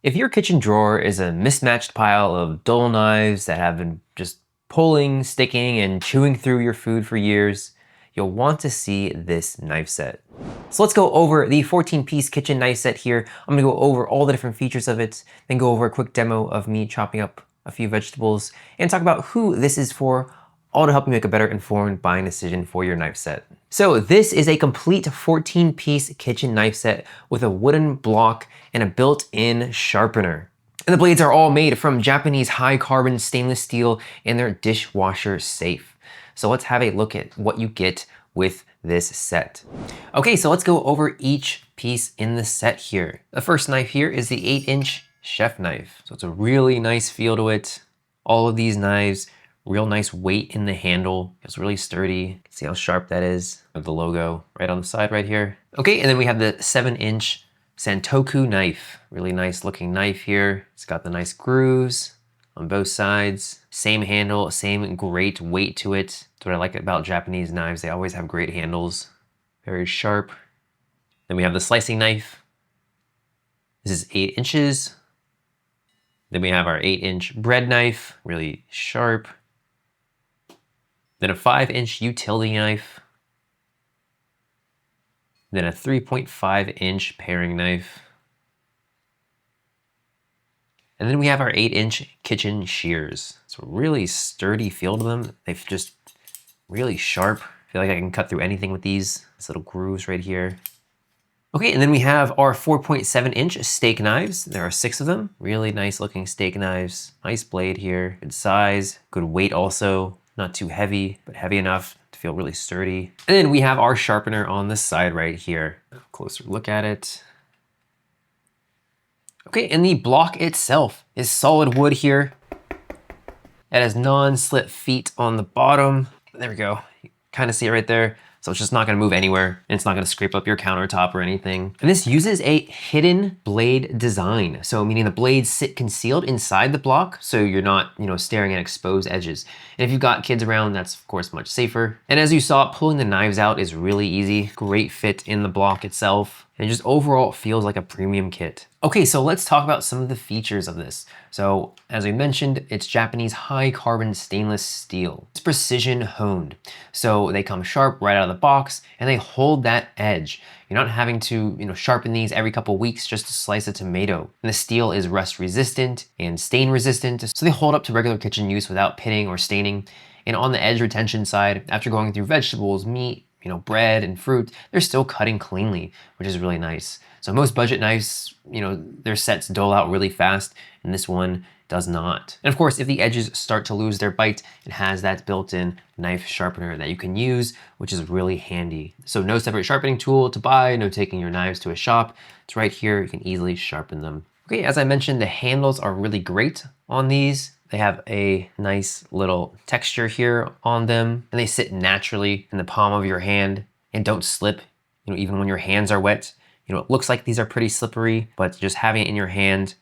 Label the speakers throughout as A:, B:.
A: If your kitchen drawer is a mismatched pile of dull knives that have been just pulling, sticking, and chewing through your food for years, you'll want to see this knife set. So let's go over the 14-piece kitchen knife set here. I'm gonna go over all the different features of it, then go over a quick demo of me chopping up a few vegetables, and talk about who this is for, all to help you make a better informed buying decision for your knife set. So this is a complete 14-piece kitchen knife set with a wooden block and a built-in sharpener. And the blades are all made from Japanese high-carbon stainless steel and they're dishwasher safe. So let's have a look at what you get with this set. Okay, so let's go over each piece in the set here. The first knife here is the 8-inch chef knife. So it's a really nice feel to it. All of these knives, real nice weight in the handle. It's really sturdy. You can see how sharp that is. With the logo right on the side right here. Okay, and then we have the 7-inch Santoku knife. Really nice looking knife here. It's got the nice grooves on both sides. Same handle, same great weight to it. That's what I like about Japanese knives. They always have great handles. Very sharp. Then we have the slicing knife. This is 8 inches. Then we have our 8-inch bread knife, really sharp. Then a 5-inch utility knife. Then a 3.5-inch paring knife. And then we have our 8-inch kitchen shears. It's a really sturdy feel to them. They've just really sharp. I feel like I can cut through anything with these. These little grooves right here. Okay, and then we have our 4.7-inch steak knives. There are 6 of them. Really nice looking steak knives. Nice blade here, good size, good weight also. Not too heavy, but heavy enough to feel really sturdy. And then we have our sharpener on the side right here. Closer look at it. Okay, and the block itself is solid wood here. It has non-slip feet on the bottom. There we go. You kind of see it right there. So it's just not gonna move anywhere and it's not gonna scrape up your countertop or anything. And this uses a hidden blade design. So meaning the blades sit concealed inside the block so you're not, staring at exposed edges. And if you've got kids around, that's of course much safer. And as you saw, pulling the knives out is really easy. Great fit in the block itself. And just overall it feels like a premium kit. Okay, so let's talk about some of the features of this. So as we mentioned, it's Japanese high carbon stainless steel. It's precision honed. So they come sharp right out of the box and they hold that edge. You're not having to, sharpen these every couple weeks just to slice a tomato. And the steel is rust resistant and stain resistant. So they hold up to regular kitchen use without pitting or staining. And on the edge retention side, after going through vegetables, meat, bread and fruit, they're still cutting cleanly, which is really nice. So most budget knives, their sets dull out really fast, and this one does not. And of course, if the edges start to lose their bite, it has that built-in knife sharpener that you can use, which is really handy. So no separate sharpening tool to buy, no taking your knives to a shop. It's right here, you can easily sharpen them. Okay, as I mentioned, the handles are really great on these. They have a nice little texture here on them, and they sit naturally in the palm of your hand and don't slip, even when your hands are wet. It looks like these are pretty slippery, but just having it in your hand,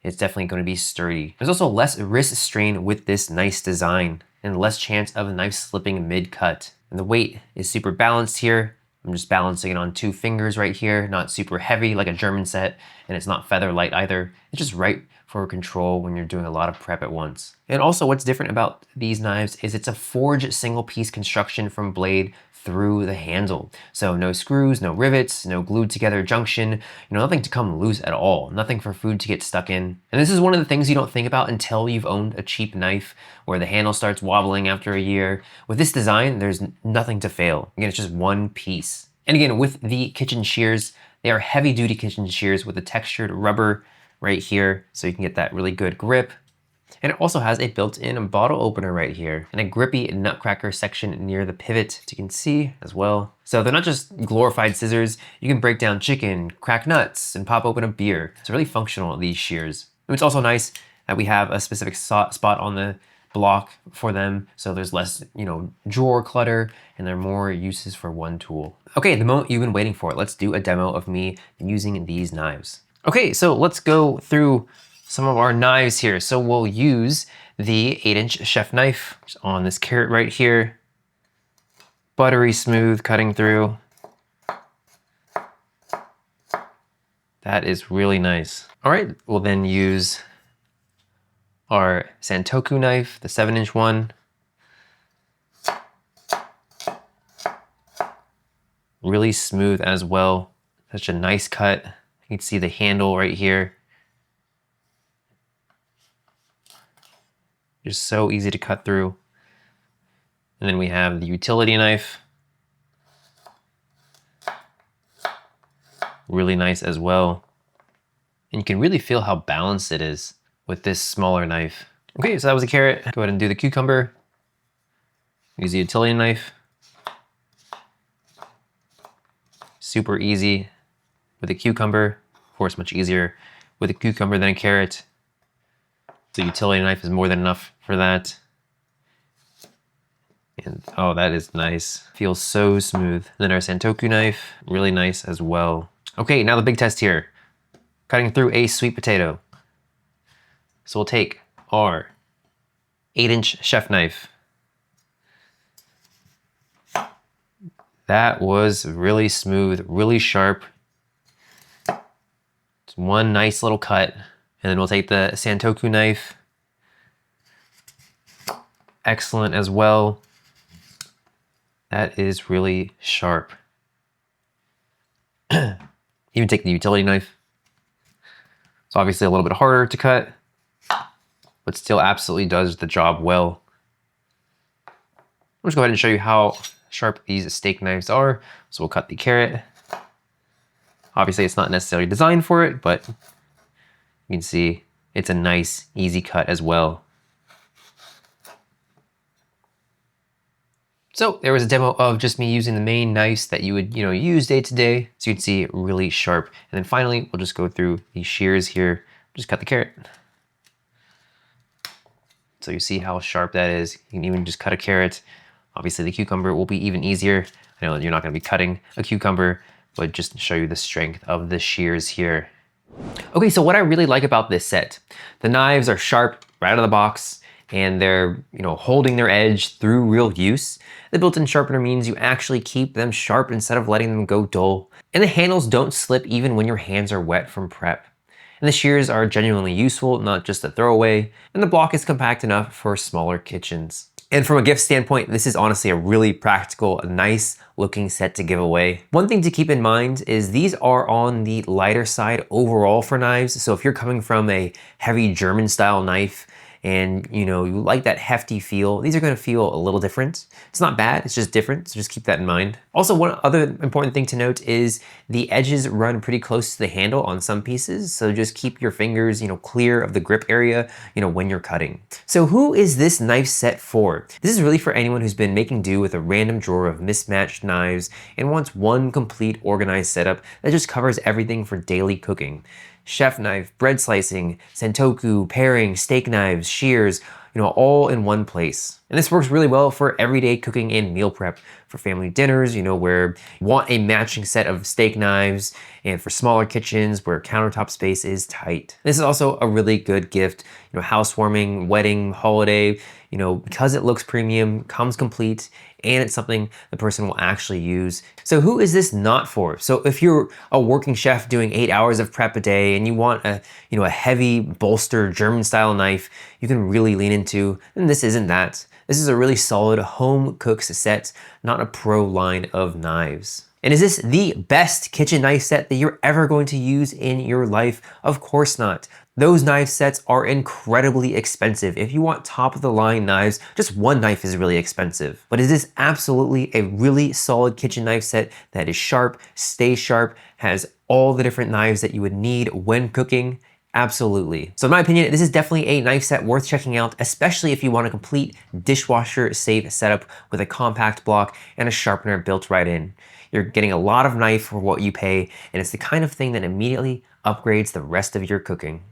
A: it's definitely going to be sturdy. There's also less wrist strain with this nice design and less chance of a knife slipping mid-cut. And the weight is super balanced here. I'm just balancing it on 2 fingers right here, not super heavy like a German set, and it's not feather light either. It's just right for control when you're doing a lot of prep at once. And also what's different about these knives is it's a forged single piece construction from blade through the handle. So no screws, no rivets, no glued together junction, nothing to come loose at all, nothing for food to get stuck in. And this is one of the things you don't think about until you've owned a cheap knife where the handle starts wobbling after a year. With this design, there's nothing to fail. Again, it's just one piece. And again, with the kitchen shears, they are heavy duty kitchen shears with a textured rubber right here, so you can get that really good grip. And it also has a built-in bottle opener right here and a grippy nutcracker section near the pivot you can see as well. So they're not just glorified scissors. You can break down chicken, crack nuts, and pop open a beer. It's really functional, these shears. And it's also nice that we have a specific spot on the block for them, so there's less, drawer clutter, and there are more uses for one tool. Okay, the moment you've been waiting for, let's do a demo of me using these knives. Okay, so let's go through some of our knives here. So we'll use the 8-inch chef knife on this carrot right here. Buttery smooth cutting through. That is really nice. All right, we'll then use our Santoku knife, the 7-inch one. Really smooth as well. Such a nice cut. You can see the handle right here. Just so easy to cut through. And then we have the utility knife. Really nice as well. And you can really feel how balanced it is with this smaller knife. Okay, so that was a carrot. Go ahead and do the cucumber. Use the utility knife. Super easy with a cucumber. Of course, much easier with a cucumber than a carrot. The utility knife is more than enough for that. And oh, that is nice. Feels so smooth. And then our Santoku knife, really nice as well. Okay, now the big test here. Cutting through a sweet potato. So we'll take our 8-inch chef knife. That was really smooth, really sharp. It's one nice little cut. And then we'll take the Santoku knife. Excellent as well. That is really sharp. Even take the utility knife. It's obviously a little bit harder to cut, but still absolutely does the job well. I'll just go ahead and show you how sharp these steak knives are. So we'll cut the carrot. Obviously it's not necessarily designed for it, but you can see it's a nice, easy cut as well. So there was a demo of just me using the main knives that you would, use day to day. So you'd see really sharp. And then finally, we'll just go through these shears here. Just cut the carrot. So you see how sharp that is. You can even just cut a carrot. Obviously the cucumber will be even easier. I know you're not gonna be cutting a cucumber, but just to show you the strength of the shears here. Okay, so what I really like about this set, the knives are sharp right out of the box, and they're, holding their edge through real use. The built-in sharpener means you actually keep them sharp instead of letting them go dull. And the handles don't slip even when your hands are wet from prep. And the shears are genuinely useful, not just a throwaway. And the block is compact enough for smaller kitchens. And from a gift standpoint, this is honestly a really practical, nice looking set to give away. One thing to keep in mind is these are on the lighter side overall for knives. So if you're coming from a heavy German style knife, and you like that hefty feel, these are gonna feel a little different. It's not bad, it's just different, so just keep that in mind. Also, one other important thing to note is the edges run pretty close to the handle on some pieces, so just keep your fingers, clear of the grip area, when you're cutting. So who is this knife set for? This is really for anyone who's been making do with a random drawer of mismatched knives and wants one complete organized setup that just covers everything for daily cooking. Chef knife, bread slicing, Santoku, paring, steak knives, shears, all in one place. And this works really well for everyday cooking and meal prep, for family dinners, where you want a matching set of steak knives, and for smaller kitchens where countertop space is tight. This is also a really good gift, housewarming, wedding, holiday, because it looks premium, comes complete, and it's something the person will actually use. So who is this not for? So if you're a working chef doing 8 hours of prep a day and you want a heavy bolster German style knife you can really lean into, then this isn't that. This is a really solid home cooks set, not a pro line of knives. And is this the best kitchen knife set that you're ever going to use in your life? Of course not. Those knife sets are incredibly expensive. If you want top of the line knives, just one knife is really expensive. But is this absolutely a really solid kitchen knife set that is sharp, stays sharp, has all the different knives that you would need when cooking? Absolutely. So in my opinion, this is definitely a knife set worth checking out, especially if you want a complete dishwasher safe setup with a compact block and a sharpener built right in. You're getting a lot of knife for what you pay, and it's the kind of thing that immediately upgrades the rest of your cooking.